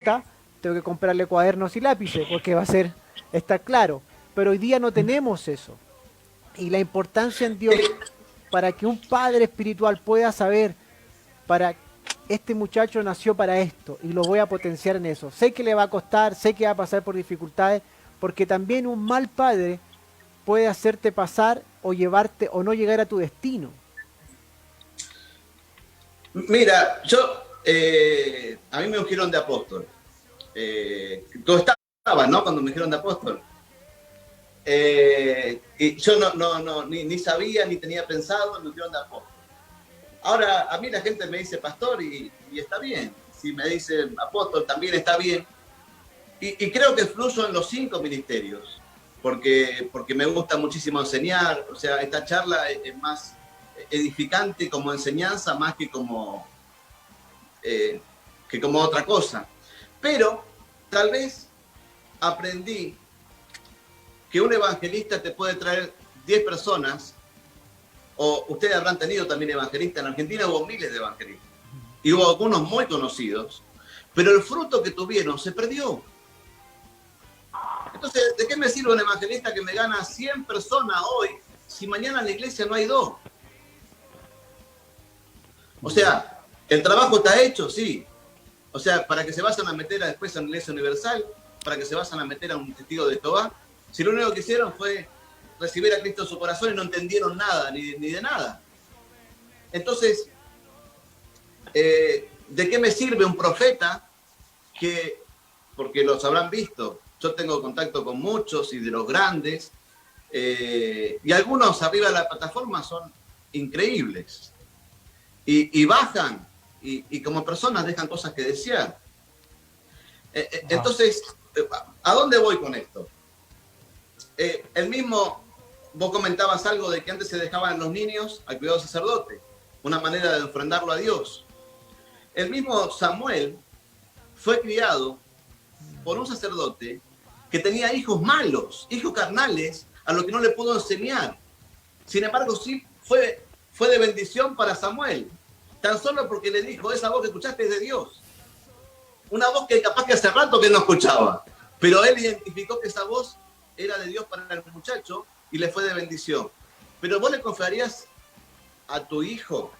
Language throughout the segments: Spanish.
tengo que comprarle cuadernos y lápices, porque va a ser, está claro. Pero hoy día no tenemos eso. Y la importancia en Dios para que un padre espiritual pueda saber, para este muchacho nació para esto y lo voy a potenciar en eso. Sé que le va a costar, sé que va a pasar por dificultades, porque también un mal padre puede hacerte pasar o llevarte o no llegar a tu destino. Mira, a mí me ungieron de apóstol. Tú estabas, ¿no? Cuando me ungieron de apóstol. Y yo ni sabía, ni tenía pensado, me ungieron de apóstol. Ahora, a mí la gente me dice pastor y está bien. Si me dicen apóstol, también está bien. Y creo que fluyo en los 5 ministerios, porque me gusta muchísimo enseñar. O sea, esta charla es más edificante como enseñanza, más que como otra cosa. Pero tal vez aprendí que un evangelista te puede traer 10 personas, o ustedes habrán tenido también evangelistas. En Argentina hubo miles de evangelistas, y hubo algunos muy conocidos, pero el fruto que tuvieron se perdió. Entonces, ¿de qué me sirve un evangelista que me gana 100 personas hoy si mañana en la iglesia no hay 2? O sea, el trabajo está hecho, sí. O sea, para que se vayan a meter después a la Iglesia Universal, para que se vayan a meter a un testigo de Jehová, si lo único que hicieron fue recibir a Cristo en su corazón y no entendieron nada, ni de nada. Entonces, ¿de qué me sirve un profeta que, porque los habrán visto, yo tengo contacto con muchos y de los grandes, y algunos arriba de la plataforma son increíbles, y bajan, y como personas dejan cosas que desear. Entonces, ¿a dónde voy con esto? Vos comentabas algo de que antes se dejaban los niños al cuidado del sacerdote, una manera de ofrendarlo a Dios. El mismo Samuel fue criado por un sacerdote que tenía hijos malos, hijos carnales, a los que no le pudo enseñar. Sin embargo, sí fue de bendición para Samuel, tan solo porque le dijo: esa voz que escuchaste es de Dios. Una voz que capaz que hace rato que no escuchaba, pero él identificó que esa voz era de Dios para el muchacho y le fue de bendición. Pero vos le confiarías a tu hijo,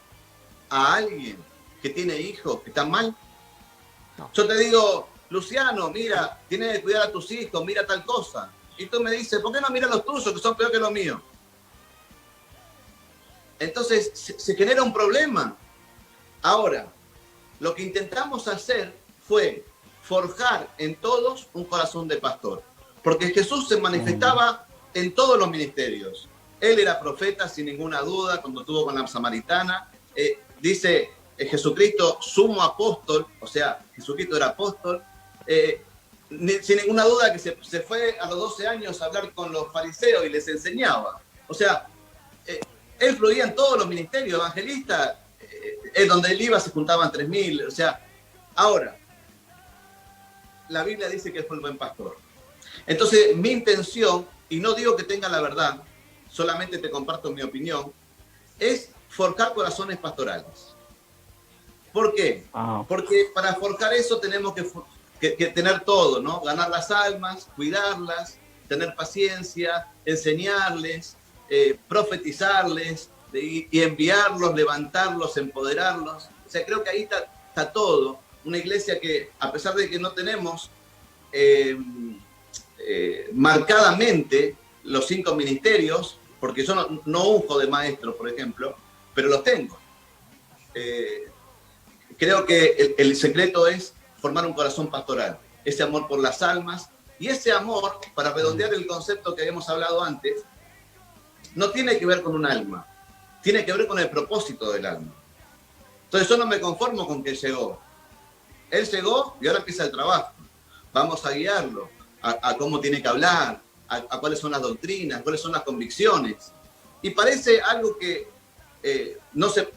a alguien que tiene hijos que están mal. No. Yo te digo: Luciano, mira, tienes que cuidar a tus hijos, mira tal cosa. Y tú me dices: ¿por qué no miras los tuyos, que son peor que los míos? Entonces se genera un problema. Ahora, lo que intentamos hacer fue forjar en todos un corazón de pastor. Porque Jesús se manifestaba en todos los ministerios. Él era profeta, sin ninguna duda, cuando estuvo con la samaritana. Dice Jesucristo, sumo apóstol, o sea, Jesucristo era apóstol. Sin ninguna duda que se fue a los 12 años a hablar con los fariseos y les enseñaba. O sea, él fluía en todos los ministerios, evangelista, donde él iba se juntaban 3.000. O sea, ahora, la Biblia dice que fue el buen pastor. Entonces, mi intención, y no digo que tenga la verdad, solamente te comparto mi opinión, es forjar corazones pastorales. ¿Por qué? Porque para forjar eso tenemos que tener todo, ¿no? Ganar las almas, cuidarlas, tener paciencia, enseñarles, profetizarles, y enviarlos, levantarlos, empoderarlos. O sea, creo que ahí está todo. Una iglesia que, a pesar de que no tenemos marcadamente los 5 ministerios, porque yo no unjo de maestro, por ejemplo, pero los tengo. Creo que el secreto es formar un corazón pastoral, ese amor por las almas, y ese amor, para redondear el concepto que habíamos hablado antes, no tiene que ver con un alma, tiene que ver con el propósito del alma. Entonces yo no me conformo con que llegó. Él llegó y ahora empieza el trabajo. Vamos a guiarlo a cómo tiene que hablar, a cuáles son las doctrinas, cuáles son las convicciones. Y parece algo que no se...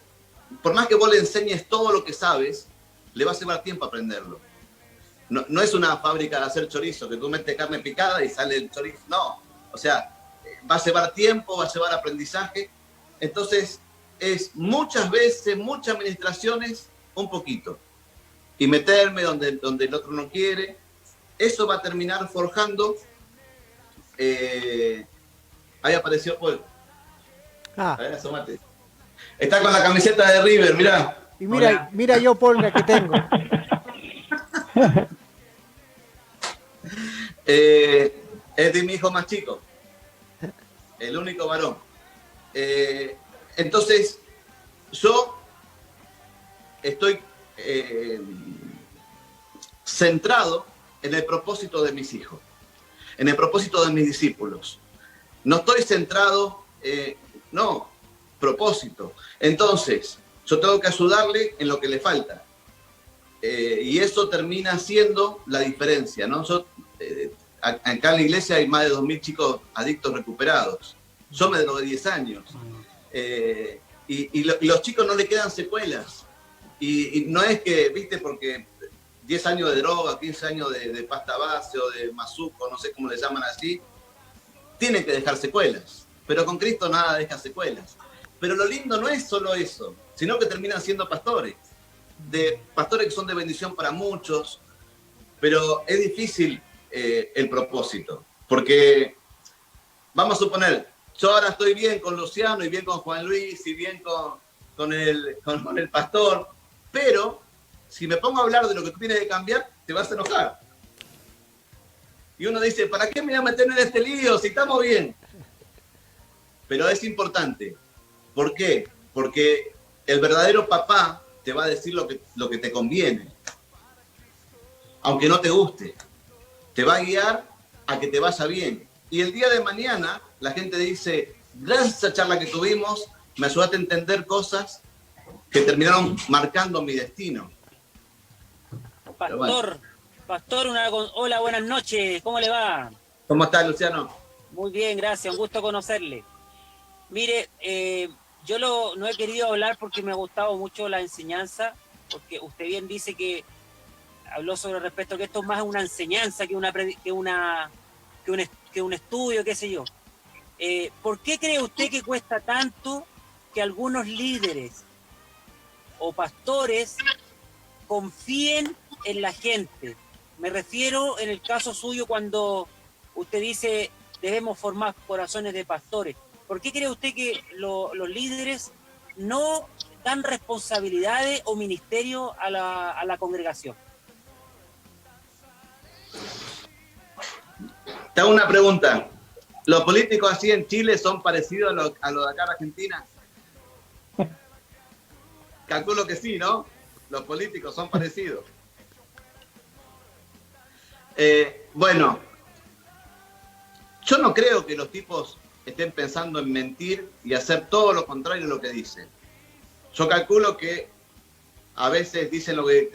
Por más que vos le enseñes todo lo que sabes, le va a llevar tiempo aprenderlo. No es una fábrica de hacer chorizo, que tú metes carne picada y sale el chorizo. No, o sea, va a llevar tiempo, va a llevar aprendizaje. Entonces, es muchas veces, muchas administraciones, un poquito. y meterme donde el otro no quiere. Eso va a terminar forjando. Ahí apareció Paul. Ah, A ver, asómate. Está con la camiseta de River, mirá. y mira yo, Paul, la que tengo. Es de mi hijo más chico, el único varón. Entonces, yo estoy centrado en el propósito de mis hijos, en el propósito de mis discípulos. No estoy centrado, no, propósito. Entonces, yo tengo que ayudarle en lo que le falta. Y eso termina siendo la diferencia, ¿no? Acá en la iglesia hay más de 2.000 chicos adictos recuperados. Yo me drogué 10 años. Y los chicos no le quedan secuelas. Y no es que, viste, porque 10 años de droga, 15 años de pasta base o de mazuco, no sé cómo le llaman así, tienen que dejar secuelas. Pero con Cristo nada deja secuelas. Pero lo lindo no es solo eso, sino que terminan siendo pastores. Pastores que son de bendición para muchos, pero es difícil el propósito. Porque, vamos a suponer, yo ahora estoy bien con Luciano y bien con Juan Luis y bien con el pastor, pero si me pongo a hablar de lo que tú tienes que cambiar, te vas a enojar. Y uno dice, ¿para qué me voy a meter en este lío si estamos bien? Pero es importante. ¿Por qué? Porque el verdadero papá te va a decir lo que te conviene. Aunque no te guste. Te va a guiar a que te vaya bien. Y el día de mañana la gente dice, gracias a esa charla que tuvimos, me ayudaste a entender cosas que terminaron marcando mi destino. Pastor, hola, buenas noches, ¿cómo le va? ¿Cómo estás, Luciano? Muy bien, gracias, un gusto conocerle. Mire, yo no he querido hablar porque me ha gustado mucho la enseñanza, porque usted bien dice que habló sobre respecto que esto es más una enseñanza que un estudio, qué sé yo. ¿Por qué cree usted que cuesta tanto que algunos líderes o pastores confíen en la gente? Me refiero en el caso suyo cuando usted dice debemos formar corazones de pastores. ¿Por qué cree usted que los líderes no dan responsabilidades o ministerio a la congregación? Te hago una pregunta. ¿Los políticos así en Chile son parecidos a los de acá en Argentina? Calculo que sí, ¿no? Los políticos son parecidos. Bueno, yo no creo que los tipos estén pensando en mentir y hacer todo lo contrario de lo que dicen. Yo calculo que a veces dicen lo que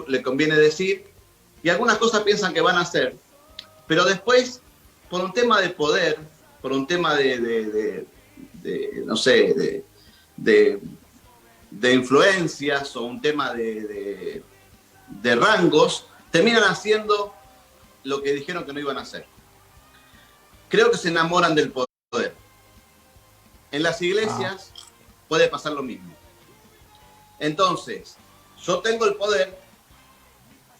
le conviene decir y algunas cosas piensan que van a hacer, pero después, por un tema de poder, por un tema no sé, de influencias o un tema de rangos, terminan haciendo lo que dijeron que no iban a hacer. Creo que se enamoran del poder. En las iglesias puede pasar lo mismo. Entonces, yo tengo el poder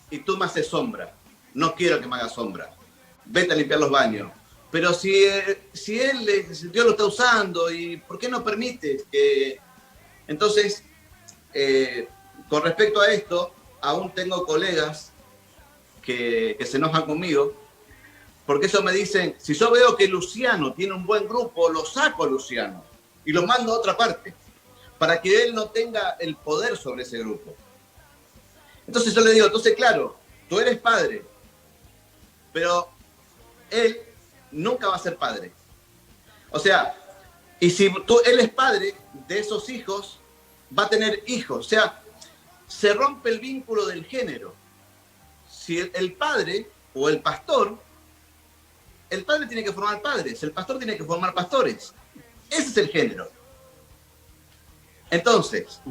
y tú me haces sombra. No quiero que me hagas sombra. Vete a limpiar los baños. Pero si Dios lo está usando, ¿y por qué no permites que...? Entonces, con respecto a esto, aún tengo colegas que se enojan conmigo, porque ellos me dicen, si yo veo que Luciano tiene un buen grupo, lo saco a Luciano y lo mando a otra parte, para que él no tenga el poder sobre ese grupo. Entonces yo le digo, entonces claro, tú eres padre, pero él nunca va a ser padre. O sea, y si él es padre de esos hijos, va a tener hijos. O sea, se rompe el vínculo del género. Si el padre o el padre tiene que formar padres, el pastor tiene que formar pastores. Ese es el género. Entonces,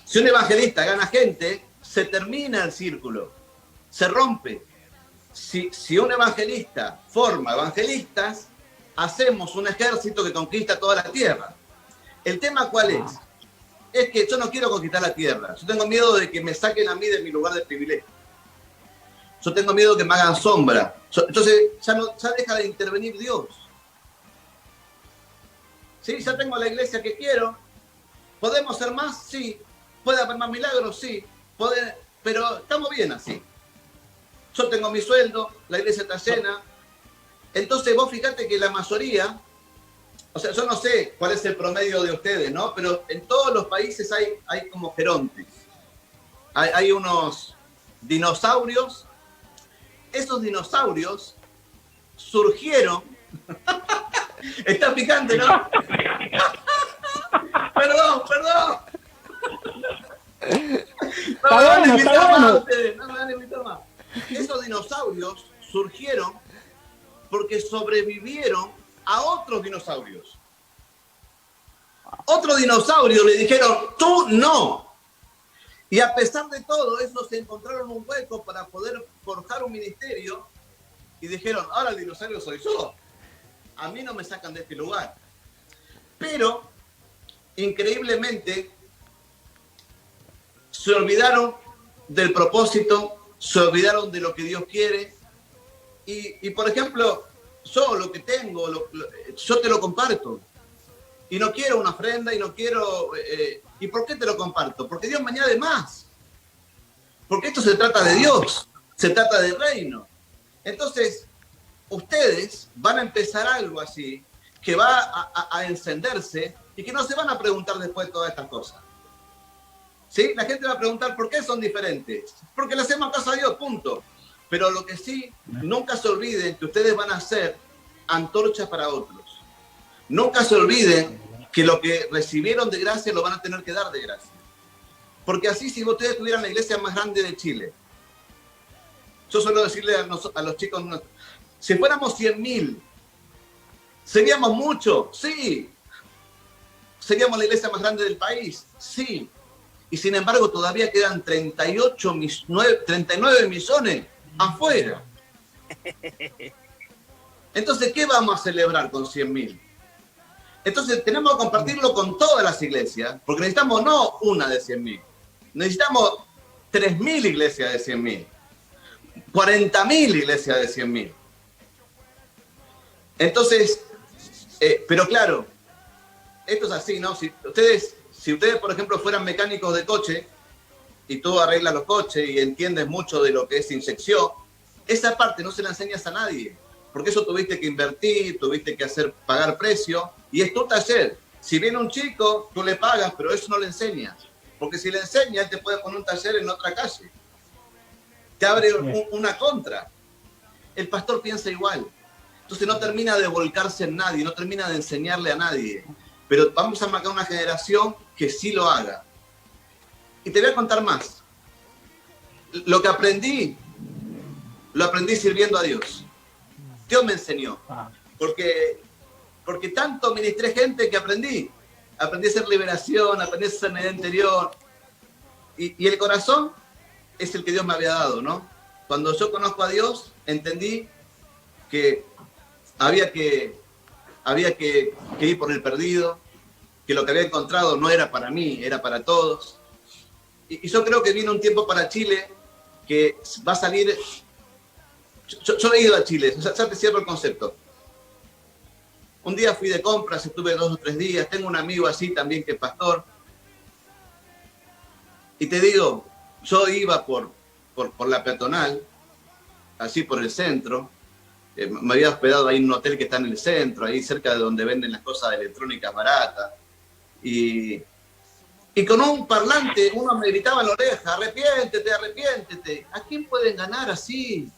si un evangelista gana gente, se termina el círculo, se rompe. Si un evangelista forma evangelistas, hacemos un ejército que conquista toda la tierra. ¿El tema cuál es? es que yo no quiero conquistar la tierra. Yo tengo miedo de que me saquen a mí de mi lugar de privilegio. Yo tengo miedo de que me hagan sombra. Entonces ya deja de intervenir Dios. ¿Sí? Ya tengo la iglesia que quiero. ¿Podemos ser más? Sí. ¿Puede haber más milagros? Sí. Pero estamos bien así. Yo tengo mi sueldo, la iglesia está llena. Entonces vos fíjate que la mayoría, o sea, yo no sé cuál es el promedio de ustedes, ¿no? Pero en todos los países hay como gerontes. Hay unos dinosaurios. Esos dinosaurios surgieron. Está picante, ¿no? Perdón. No me van a invitar más ustedes, no me van a invitar más. Esos dinosaurios surgieron porque sobrevivieron a otros dinosaurios. Otro dinosaurio le dijeron, tú no. Y a pesar de todo eso, se encontraron un hueco para poder forjar un ministerio y dijeron, ahora el dinosaurio soy yo. A mí no me sacan de este lugar. Pero, increíblemente, se olvidaron del propósito, se olvidaron de lo que Dios quiere. Y por ejemplo, yo lo que tengo, yo te lo comparto. Y no quiero una ofrenda y no quiero... ¿Y por qué te lo comparto? Porque Dios me añade más. Porque esto se trata de Dios, se trata del reino. Entonces, ustedes van a empezar algo así, que va a encenderse y que no se van a preguntar después todas estas cosas. ¿Sí? La gente va a preguntar por qué son diferentes. Porque le hacemos caso a Dios, punto. Pero lo que sí, nunca se olviden que ustedes van a ser antorchas para otros. Nunca se olviden que lo que recibieron de gracia lo van a tener que dar de gracia. Porque así, si ustedes tuvieran la iglesia más grande de Chile, yo suelo decirle a los chicos, si fuéramos 100.000, ¿seríamos mucho? Sí. ¿Seríamos la iglesia más grande del país? Sí. Y sin embargo, todavía quedan 39 millones afuera. Entonces, ¿qué vamos a celebrar con 100.000? Entonces, tenemos que compartirlo con todas las iglesias, porque necesitamos no una de 100.000, necesitamos 3.000 iglesias de 100.000, 40.000 iglesias de 100.000. Entonces, pero claro, esto es así, ¿no? Si ustedes, por ejemplo, fueran mecánicos de coche y tú arreglas los coches y entiendes mucho de lo que es inyección, esa parte no se la enseñas a nadie, porque eso tuviste que invertir, tuviste que pagar precio, y es tu taller. Si viene un chico, tú le pagas, pero eso no le enseñas, porque si le enseñas, te puede poner un taller en otra calle. Te abre una contra. El pastor piensa igual. Entonces no termina de volcarse en nadie, no termina de enseñarle a nadie. Pero vamos a marcar una generación que sí lo haga. Y te voy a contar más. Lo que aprendí, lo aprendí sirviendo a Dios. Dios me enseñó. Porque tanto ministré gente que aprendí. Aprendí a hacer liberación, aprendí a hacer sanidad interior. Y el corazón es el que Dios me había dado, ¿no? Cuando yo conozco a Dios, entendí que había que ir por el perdido, que lo que había encontrado no era para mí, era para todos. Y yo creo que viene un tiempo para Chile que va a salir... Yo he ido a Chile, ya te cierro el concepto. Un día fui de compras, estuve 2 o 3 días, tengo un amigo así también que es pastor. Y te digo, yo iba por la peatonal, así por el centro. Me había hospedado ahí en un hotel que está en el centro, ahí cerca de donde venden las cosas electrónicas baratas. Y con un parlante uno me gritaba en la oreja, arrepiéntete, arrepiéntete. ¿A quién pueden ganar así?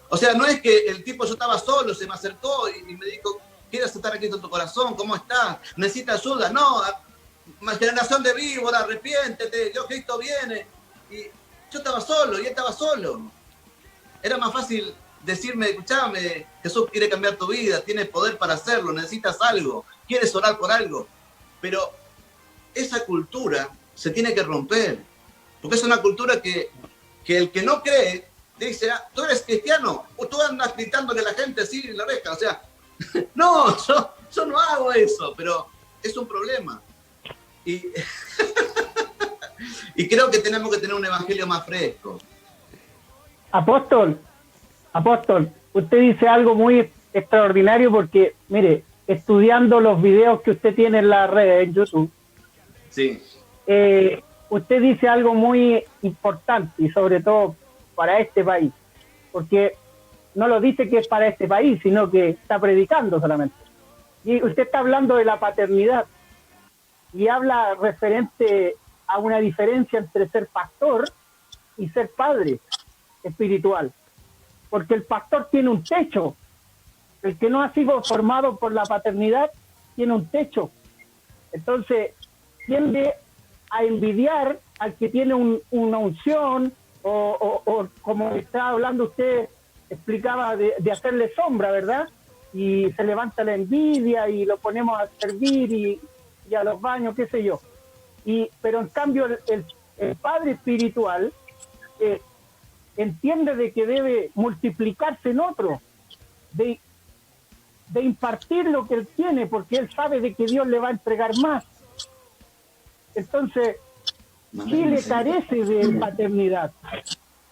O sea, no es que el tipo, yo estaba solo, se me acercó y me dijo, ¿quieres estar aquí en tu corazón? ¿Cómo estás? ¿Necesitas ayuda? No, generación de víbora, arrepiéntete, Dios Cristo viene. Y yo estaba solo y él estaba solo. Era más fácil decirme, escuchame, Jesús quiere cambiar tu vida, tienes poder para hacerlo, necesitas algo, quieres orar por algo. Pero esa cultura se tiene que romper, porque es una cultura que el que no cree dice, tú eres cristiano, o tú andas gritándole a la gente así en la oreja. O sea, no, yo no hago eso, pero es un problema. Y, y creo que tenemos que tener un evangelio más fresco. Apóstol, usted dice algo muy extraordinario porque, mire, estudiando los videos que usted tiene en la red, en YouTube, Sí. Usted dice algo muy importante y sobre todo para este país, porque no lo dice que es para este país, sino que está predicando solamente. Y usted está hablando de la paternidad y habla referente a una diferencia entre ser pastor y ser padre espiritual, porque el pastor tiene un techo, el que no ha sido formado por la paternidad tiene un techo, entonces tiende a envidiar al que tiene una unción o como estaba hablando usted, explicaba de hacerle sombra, ¿verdad? Y se levanta la envidia y lo ponemos a servir y a los baños, qué sé yo. Pero en cambio el padre espiritual entiende de que debe multiplicarse en otro, de impartir lo que él tiene, porque él sabe de que Dios le va a entregar más. Entonces, Chile carece de paternidad.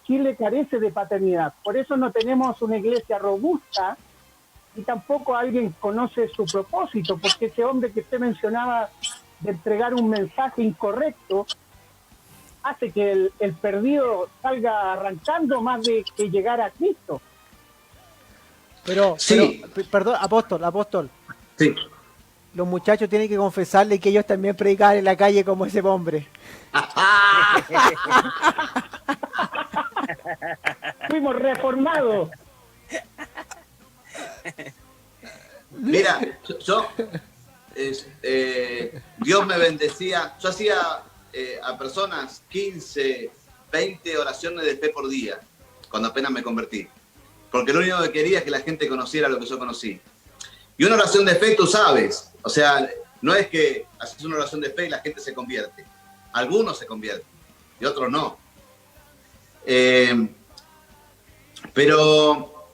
Chile carece de paternidad. Por eso no tenemos una iglesia robusta y tampoco alguien conoce su propósito, porque ese hombre que usted mencionaba de entregar un mensaje incorrecto hace que el perdido salga arrancando más de que llegar a Cristo. Pero, Sí. perdón, apóstol. Sí. Los muchachos tienen que confesarle que ellos también predicaban en la calle como ese hombre. Fuimos reformados. Mira, Dios me bendecía. Yo hacía a personas 15, 20 oraciones de fe por día, cuando apenas me convertí. Porque lo único que quería es que la gente conociera lo que yo conocí. Y una oración de fe, tú sabes, o sea, no es que haces una oración de fe y la gente se convierte. Algunos se convierten y otros no. Pero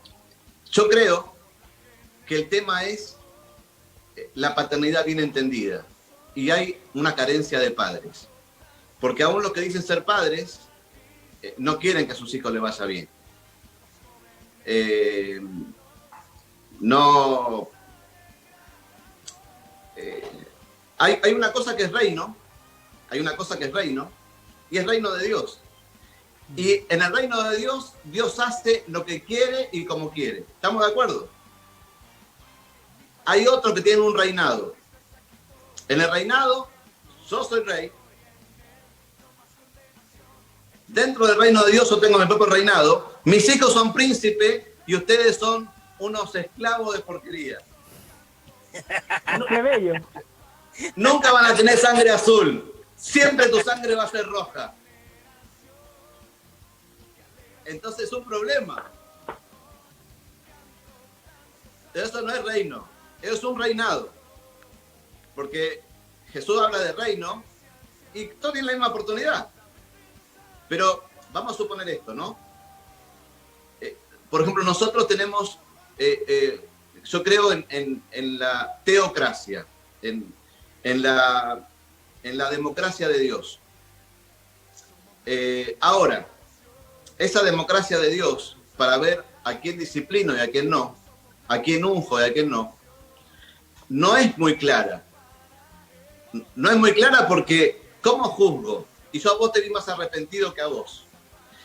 yo creo que el tema es la paternidad bien entendida. Y hay una carencia de padres. Porque aún los que dicen ser padres no quieren que a sus hijos les vaya bien. Hay una cosa que es reino, y es reino de Dios. Y en el reino de Dios, Dios hace lo que quiere y como quiere. ¿Estamos de acuerdo? Hay otros que tienen un reinado. En el reinado, yo soy rey. Dentro del reino de Dios yo tengo mi propio reinado. Mis hijos son príncipes y ustedes son unos esclavos de porquería. ¡Qué bello! Nunca van a tener sangre azul. Siempre tu sangre va a ser roja. Entonces es un problema. Eso no es reino. Eso es un reinado. Porque Jesús habla de reino y todos tienen la misma oportunidad. Pero vamos a suponer esto, ¿no? Por ejemplo, nosotros tenemos, yo creo en la teocracia, en la democracia de Dios. Ahora, esa democracia de Dios, para ver a quién disciplino y a quién no, a quién unjo y a quién no, no es muy clara. No es muy clara porque, ¿cómo juzgo? Y yo a vos te vi más arrepentido que a vos.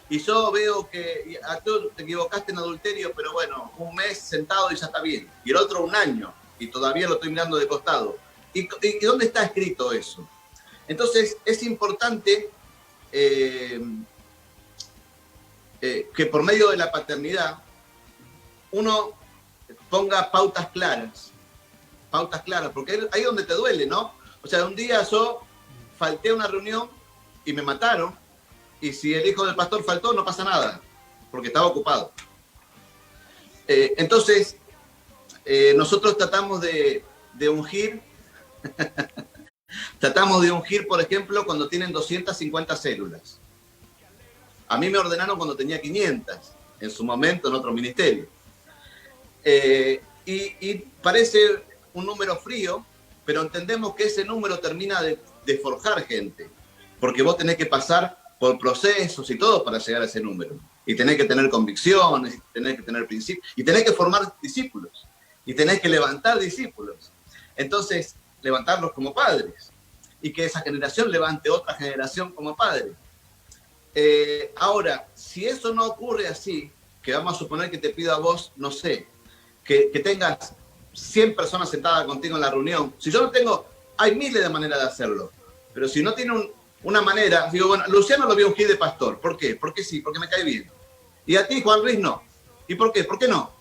Y yo veo que tú te equivocaste en adulterio, pero bueno, un mes sentado y ya está bien. Y el otro un año, y todavía lo estoy mirando de costado. ¿Y dónde está escrito eso? Entonces, es importante que por medio de la paternidad uno ponga pautas claras, porque ahí es donde te duele, ¿no? O sea, un día yo falté a una reunión y me mataron, y si el hijo del pastor faltó, no pasa nada, porque estaba ocupado. Entonces, nosotros tratamos de ungir, por ejemplo, cuando tienen 250 células. A mí me ordenaron cuando tenía 500, en su momento en otro ministerio. Y parece un número frío, pero entendemos que ese número termina de forjar gente, porque vos tenés que pasar por procesos y todo para llegar a ese número. Y tenés que tener convicciones, y tenés que tener principios, y tenés que formar discípulos, y tenés que levantar discípulos. Entonces, levantarlos como padres, y que esa generación levante otra generación como padres. Ahora, si eso no ocurre así, que vamos a suponer que te pido a vos, no sé, que tengas 100 personas sentadas contigo en la reunión. Si yo no tengo, hay miles de maneras de hacerlo, pero si no tiene una manera, digo, bueno, Luciano lo voy a ungir de pastor. ¿Por qué? Porque sí, porque me cae bien. Y a ti, Juan Luis, no. ¿Y por qué? ¿Por qué no?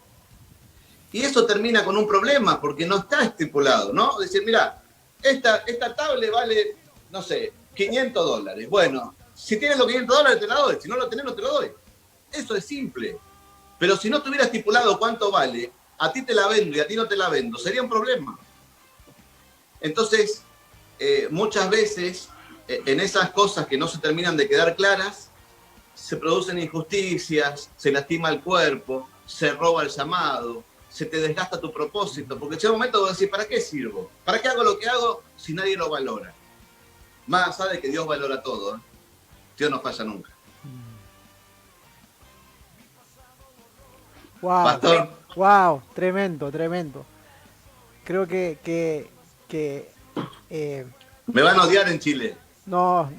Y eso termina con un problema, porque no está estipulado, ¿no? Decir, mira, esta tablet vale, no sé, $500. Bueno, si tienes los $500 te la doy, si no lo tenés no te lo doy. Eso es simple. Pero si no tuviera estipulado cuánto vale, a ti te la vendo y a ti no te la vendo, sería un problema. Entonces, muchas veces, en esas cosas que no se terminan de quedar claras, se producen injusticias, se lastima el cuerpo, se roba el llamado, se te desgasta tu propósito, porque llega un momento donde decís, ¿para qué sirvo? ¿Para qué hago lo que hago si nadie lo valora? Más allá de que Dios valora todo, ¿eh? Dios no falla nunca. Wow, Pastor. wow, tremendo, tremendo. Creo que Me van a odiar en Chile. no,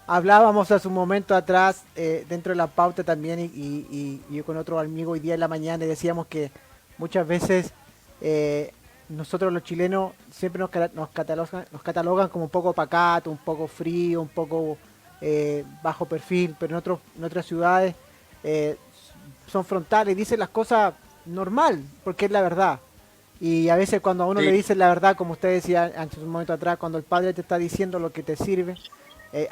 hablábamos hace un momento atrás, dentro de la pauta también, y yo con otro amigo hoy día en la mañana, y decíamos que muchas veces nosotros los chilenos siempre nos catalogan como un poco pacato, un poco frío, un poco bajo perfil, pero en otras ciudades son frontales, dicen las cosas normal, porque es la verdad. Y a veces cuando a uno Sí. le dicen la verdad, como usted decía hace un momento atrás, cuando el padre te está diciendo lo que te sirve,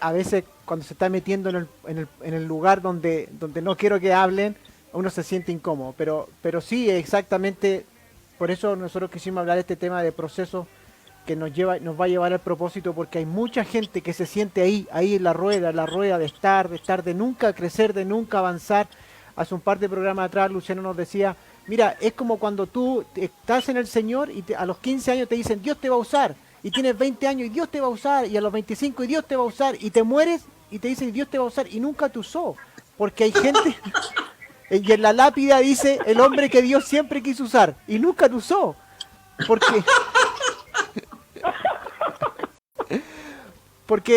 a veces cuando se está metiendo en el lugar donde no quiero que hablen, uno se siente incómodo. Pero sí, exactamente, por eso nosotros quisimos hablar de este tema de proceso que nos va a llevar al propósito, porque hay mucha gente que se siente ahí en la rueda de estar, de nunca crecer, de nunca avanzar. Hace un par de programas atrás Luciano nos decía, mira, es como cuando tú estás en el Señor y a los 15 años te dicen, Dios te va a usar, y tienes 20 años y Dios te va a usar, y a los 25 y Dios te va a usar, y te mueres y te dicen Dios te va a usar, y nunca te usó, porque hay gente, y en la lápida dice, el hombre que Dios siempre quiso usar, y nunca te usó, porque...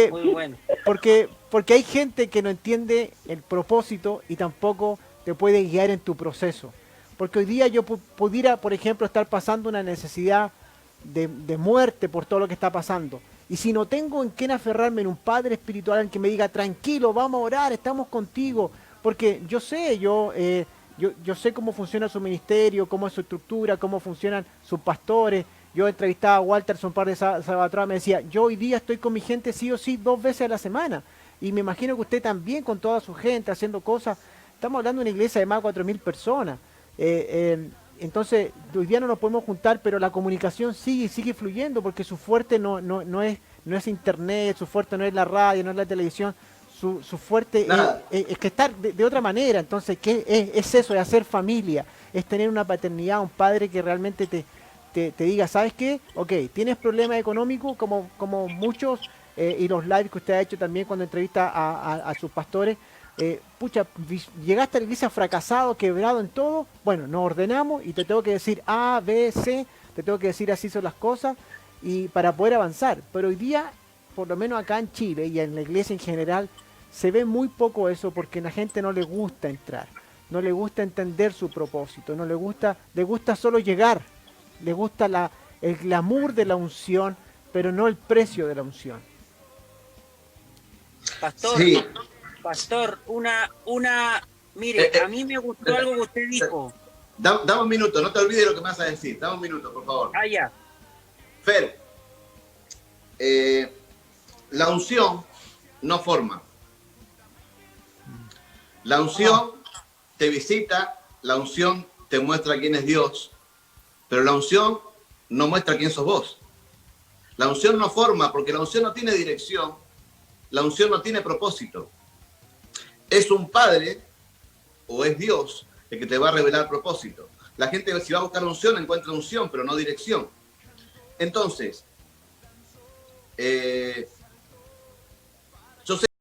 Muy bueno. Porque hay gente que no entiende el propósito y tampoco te puede guiar en tu proceso. Porque hoy día yo pudiera, por ejemplo, estar pasando una necesidad de muerte por todo lo que está pasando. Y si no tengo en quién aferrarme, en un padre espiritual en que me diga, tranquilo, vamos a orar, estamos contigo. Porque yo sé, yo sé cómo funciona su ministerio, cómo es su estructura, cómo funcionan sus pastores. Yo entrevistaba a Walter hace un par de sábados atrás, me decía, yo hoy día estoy con mi gente sí o sí 2 veces a la semana. Y me imagino que usted también con toda su gente haciendo cosas. Estamos hablando de una iglesia de más de 4.000 personas. Entonces, hoy día no nos podemos juntar, pero la comunicación sigue fluyendo, porque su fuerte no es internet, su fuerte no es la radio, no es la televisión. Su fuerte es que estar de otra manera. Entonces, ¿qué es eso de hacer familia? Es tener una paternidad, un padre que realmente te diga, ¿sabes qué? Ok, tienes problemas económicos como muchos, y los lives que usted ha hecho también cuando entrevista a sus pastores, pucha, llegaste a la iglesia fracasado, quebrado en todo, bueno, nos ordenamos y te tengo que decir A, B, C, te tengo que decir así son las cosas, y para poder avanzar. Pero hoy día, por lo menos acá en Chile y en la iglesia en general, se ve muy poco eso, porque a la gente no le gusta entrar, no le gusta entender su propósito, le gusta solo llegar. Le gusta el glamour de la unción, pero no el precio de la unción. Pastor, Sí. Pastor, mire, a mí me gustó algo que usted dijo. Dame un minuto, no te olvides lo que me vas a decir. Dame un minuto, por favor. Ah, ya. Fer, la unción no forma. La unción te visita, la unción te muestra quién es Dios, pero la unción no muestra quién sos vos. La unción no forma, porque la unción no tiene dirección, la unción no tiene propósito. Es un padre o es Dios el que te va a revelar propósito. La gente, si va a buscar unción, encuentra unción, pero no dirección. Entonces, Eh,